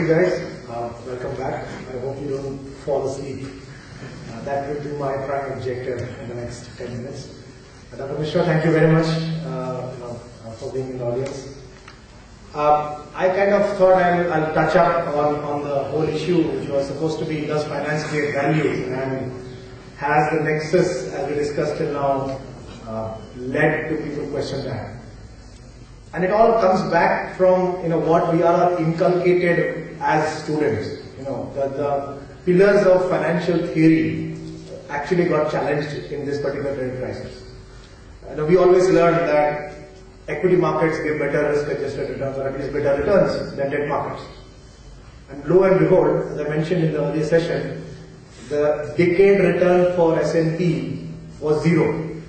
you guys. Welcome back. I hope you don't fall asleep. That would be my prime objective in the next 10 minutes. Dr. Mishra, thank you very much for being in the audience. I kind of thought I'll touch up on the whole issue, which was supposed to be, does finance create value, and has the nexus, as we discussed till now, led to people question that. And it all comes back from what we are inculcated as students. The pillars of financial theory actually got challenged in this particular credit crisis. We always learned that equity markets give better risk-adjusted returns, or at least better returns than debt markets. And lo and behold, as I mentioned in the earlier session, the decade return for S&P was 0.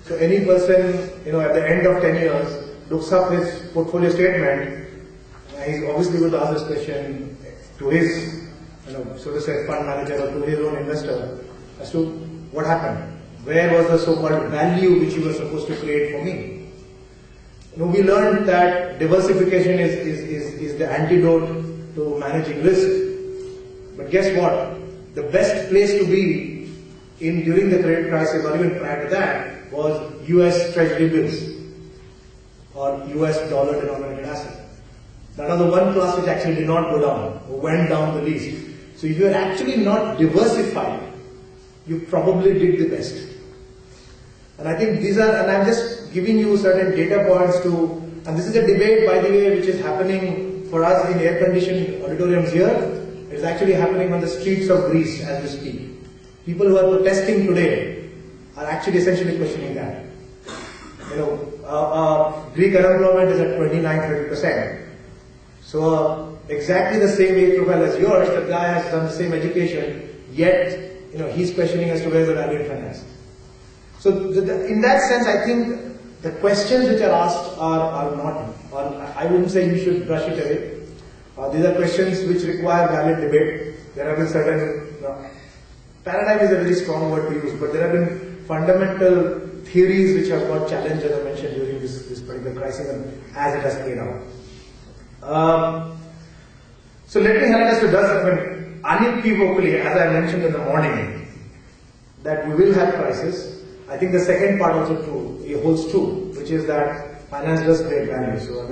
So any person, at the end of 10 years, looks up his portfolio statement, he's obviously going to ask this question to his, so to say, fund manager or to his own investor as to what happened. Where was the so-called value which you were supposed to create for me? We learned that diversification is the antidote to managing risk. But guess what? The best place to be in during the credit crisis, or even prior to that, was US Treasury bills or US dollar denominated assets. That was the one class which actually did not go down, or went down the least. So if you are actually not diversified, you probably did the best. And I think these are, and I'm just giving you certain data points to, and this is a debate, by the way, which is happening for us in air-conditioned auditoriums here. It's actually happening on the streets of Greece as we speak. People who are protesting today are actually essentially questioning that. Greek unemployment is at 29-30%. So exactly the same age profile as yours, the guy has done the same education, yet he's questioning as to where the value in finance. So in that sense, I think the questions which are asked are not, or I wouldn't say you should brush it away. These are questions which require valid debate. There have been certain, paradigm is a very strong word to use, but there have been fundamental theories which have got challenged, as I mentioned, during this particular crisis and as it has played out. So let me highlight as to unequivocally, as I mentioned in the morning, that we will have crisis. I think the second part also holds true, which is that finance does create value. So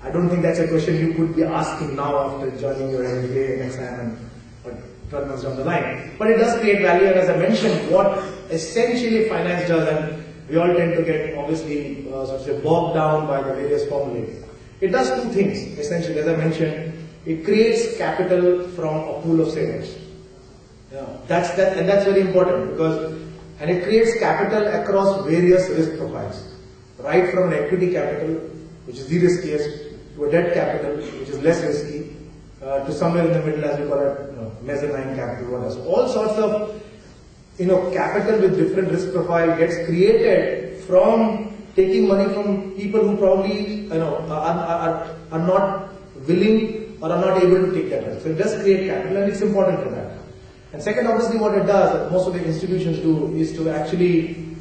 I don't think that's a question you could be asking now after joining your MBA next time or 12 months down the line. But it does create value, and as I mentioned, what essentially finance does, and we all tend to get obviously sort of say bogged down by the various formulae. It does two things essentially, as I mentioned. It creates capital from a pool of savers. That's very important because, and it creates capital across various risk profiles, right from an equity capital, which is the riskiest, to a debt capital, which is less risky, to somewhere in the middle, as we call it, mezzanine capital, whatever. So all sorts of capital with different risk profile gets created from taking money from people who probably are not willing or are not able to take that risk. So it does create capital, and it's important for that. And second, obviously, what it does, that most of the institutions do, is to actually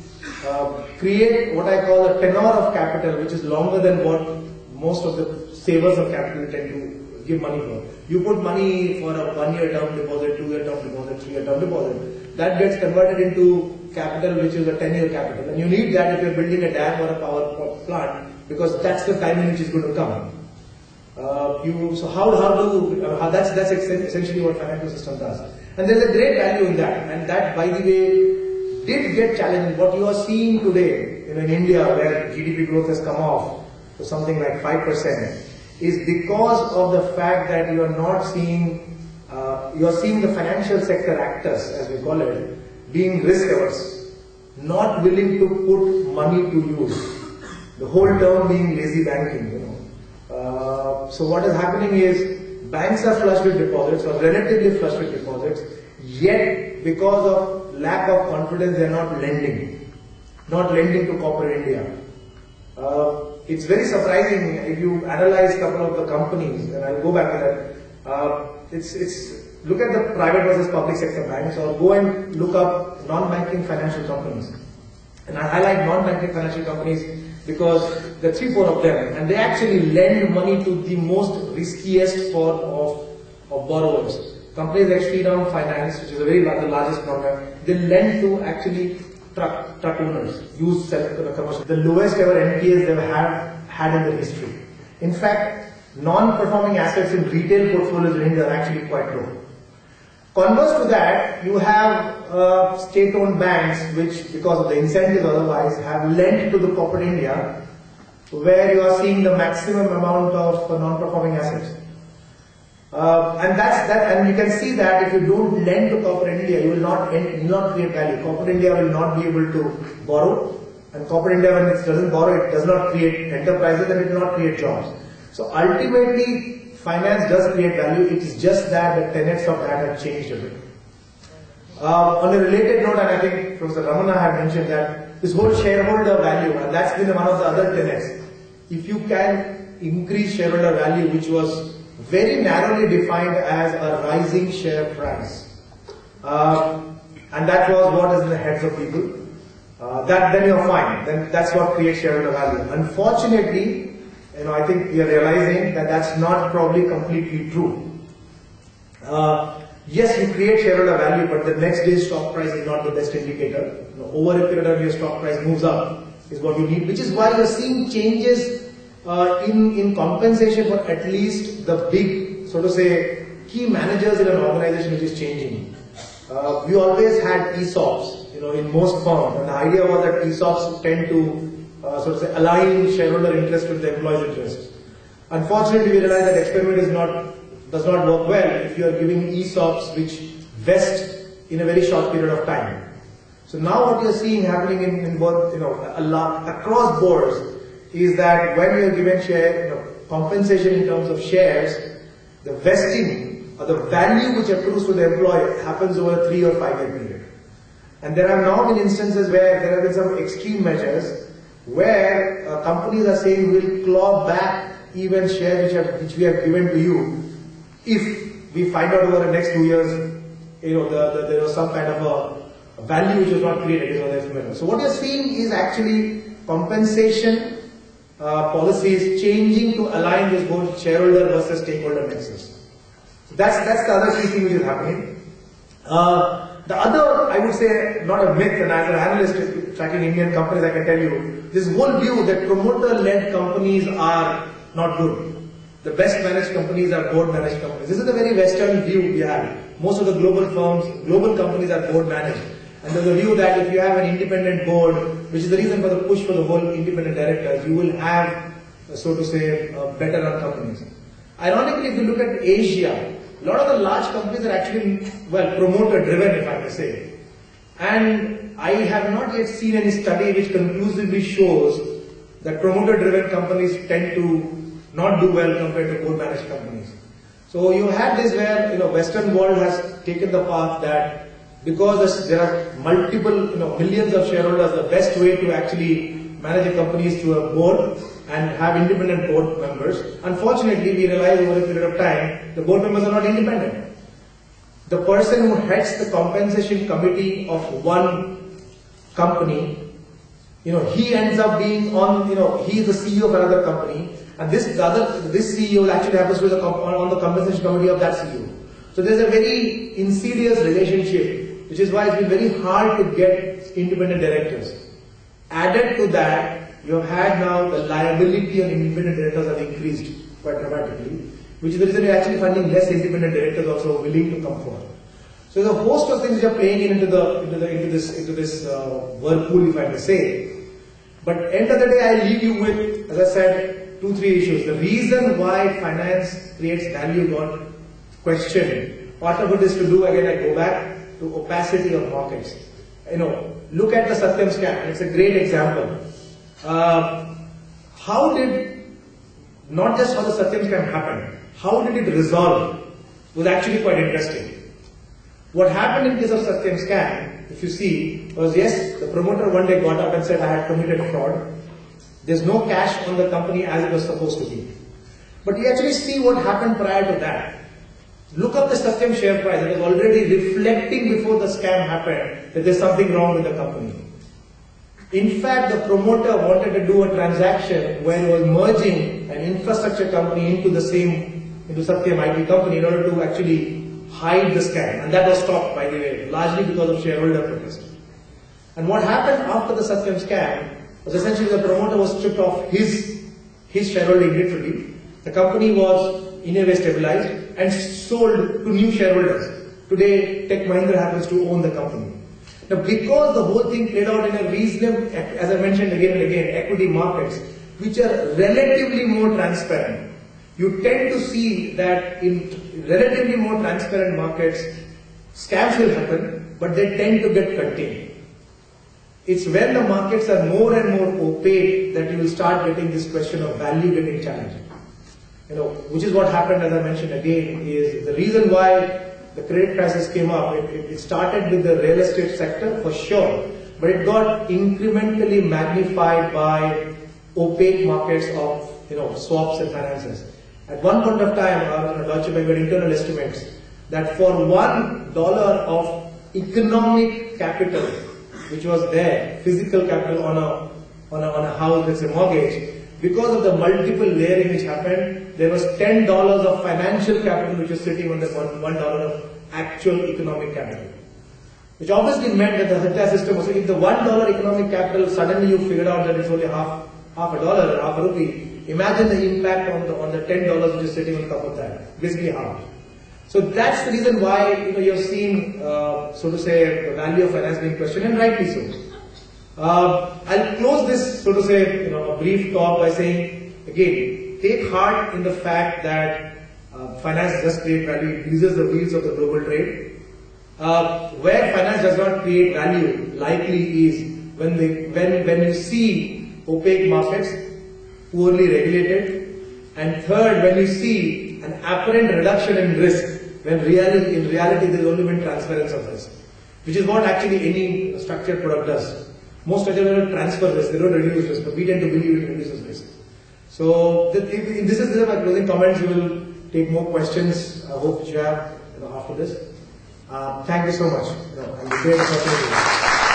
create what I call a tenor of capital, which is longer than what most of the savers of capital tend to give money for. You put money for a 1-year term deposit, 2-year term deposit, 3-year term deposit. That gets converted into capital, which is a 10-year capital. And you need that if you're building a dam or a power plant, because that's the timing which is going to come. That's essentially what financial system does. And there's a great value in that. And that, by the way, did get challenged. What you are seeing today in India, where GDP growth has come off to something like 5%, is because of the fact that you are not seeing, you are seeing the financial sector actors, as we call it, being risk averse, not willing to put money to use. The whole term being lazy banking, So what is happening is banks are flush with deposits, or relatively flush with deposits, yet because of lack of confidence, they are not lending to corporate India. It's very surprising if you analyze a couple of the companies, and I'll go back to that. Look at the private versus public sector banks, or go and look up non-banking financial companies. And I highlight non-banking financial companies because there are 3-4 of them, and they actually lend money to the most riskiest form of borrowers. Companies like Finomics Finance, which is the largest program, they lend to actually truck owners, used commercial. The lowest ever NPAs they've had in their history. In fact, non-performing assets in retail portfolios in India are actually quite low. Converse to that, you have state-owned banks which, because of the incentives otherwise, have lent to the corporate India, where you are seeing the maximum amount of non-performing assets. And you can see that if you don't lend to corporate India, you will not create value. Corporate India will not be able to borrow, and corporate India, when it doesn't borrow, it does not create enterprises and it will not create jobs. So ultimately, finance does create value. It is just that the tenets of that have changed a bit. On a related note, and I think Professor Ramana had mentioned that this whole shareholder value, and that's been one of the other tenets. If you can increase shareholder value, which was very narrowly defined as a rising share price, and that was what is in the heads of people, then you're fine. Then that's what creates shareholder value. Unfortunately, I think we are realizing that that's not probably completely true. Yes, you create shareholder value, but the next day's stock price is not the best indicator. Over a period of your stock price moves up is what you need, which is why you're seeing changes in compensation for at least the big, so to say, key managers in an organization which is changing. We always had ESOPs, in most firms, and the idea was that ESOPs tend to so to say, align shareholder interest with the employee's interest. Unfortunately, we realize that experiment does not work well if you are giving ESOPs which vest in a very short period of time. So now what you are seeing happening in both, across boards is that when you are given compensation in terms of shares, the vesting or the value which accrues to the employee happens over a 3 or 5 year period. And there have now been instances where there have been some extreme measures where companies are saying we'll claw back even shares which we have given to you if we find out over the next 2 years, there was some kind of a value which was not created. So what you're seeing is actually compensation policies changing to align with both shareholder versus stakeholder nexus. So that's the other key thing which is happening. The other, I would say, not a myth, and as an analyst tracking Indian companies, I can tell you, this whole view that promoter-led companies are not good. The best managed companies are board-managed companies. This is a very Western view we have. Most of the global firms, global companies are board-managed. And there's a view that if you have an independent board, which is the reason for the push for the whole independent directors, you will have, so to say, better run companies. Ironically, if you look at Asia, a lot of the large companies are actually, promoter-driven, if I may say. And I have not yet seen any study which conclusively shows that promoter-driven companies tend to not do well compared to board-managed companies. So you have this where, Western world has taken the path that because there are multiple, millions of shareholders, the best way to actually manage a company is through a board and have independent board members. Unfortunately, we realize over a period of time, the board members are not independent. The person who heads the compensation committee of one company, he ends up being on, he is the CEO of another company, and this CEO actually happens to be on the compensation committee of that CEO. So there's a very insidious relationship, which is why it's been very hard to get independent directors. Added to that, you have had now the liability on independent directors have increased quite dramatically, which is the reason you're actually finding less independent directors also willing to come forward. So there's a host of things which are playing into this whirlpool, if I may say. But end of the day, I leave you with, as I said, 2-3 issues. The reason why finance creates value got questioned. Part of it is to do, again, I go back to opacity of markets. Look at the Satyam scam. It's a great example. How did, not just how the Satyam scam happened, how did it resolve was actually quite interesting. What happened in case of Satyam scam, if you see, was yes, the promoter one day got up and said, I had committed fraud. There's no cash on the company as it was supposed to be. But you actually see what happened prior to that. Look up the Satyam share price. It was already reflecting before the scam happened that there's something wrong with the company. In fact, the promoter wanted to do a transaction where he was merging an infrastructure company into Satyam IT company in order to actually hide the scam. And that was stopped, by the way, largely because of shareholder protest. And what happened after the Satyam scam was essentially the promoter was stripped off his shareholding literally. The company was in a way stabilized and sold to new shareholders. Today, Tech Mahindra happens to own the company. Now, because the whole thing played out in a reasonable, as I mentioned again and again, equity markets, which are relatively more transparent, you tend to see that in relatively more transparent markets, scams will happen, but they tend to get contained. It's when the markets are more and more opaque that you will start getting this question of value getting challenged. Which is what happened, as I mentioned again, is the reason why the credit crisis came up. It started with the real estate sector for sure, but it got incrementally magnified by opaque markets of swaps and finances. At one point of time, Deutsche Bank had internal estimates that for $1 of economic capital, which was there, physical capital on a house, let's say mortgage, because of the multiple layering which happened, there was $10 of financial capital which was sitting on the $1 of actual economic capital. Which obviously meant that the entire system was, if the $1 economic capital suddenly you figured out that it's only half a dollar or half a rupee, imagine the impact on the $10 which is sitting on top of that. Basically half. So that's the reason why you're seeing, so to say, the value of finance being questioned, and rightly so. I'll close this, so to say, a brief talk by saying, again, take heart in the fact that finance does create value, it greases the wheels of the global trade. Where finance does not create value, likely is when you see opaque markets, poorly regulated, and third, when you see an apparent reduction in risk, when in reality there is only been transference of risk, which is what actually any structured product does. Most structured products transfer risk, they don't reduce risk, but we tend to believe it reduces risk. So this is my closing comments. We will take more questions. I hope you have after this. Thank you so much. And great opportunity.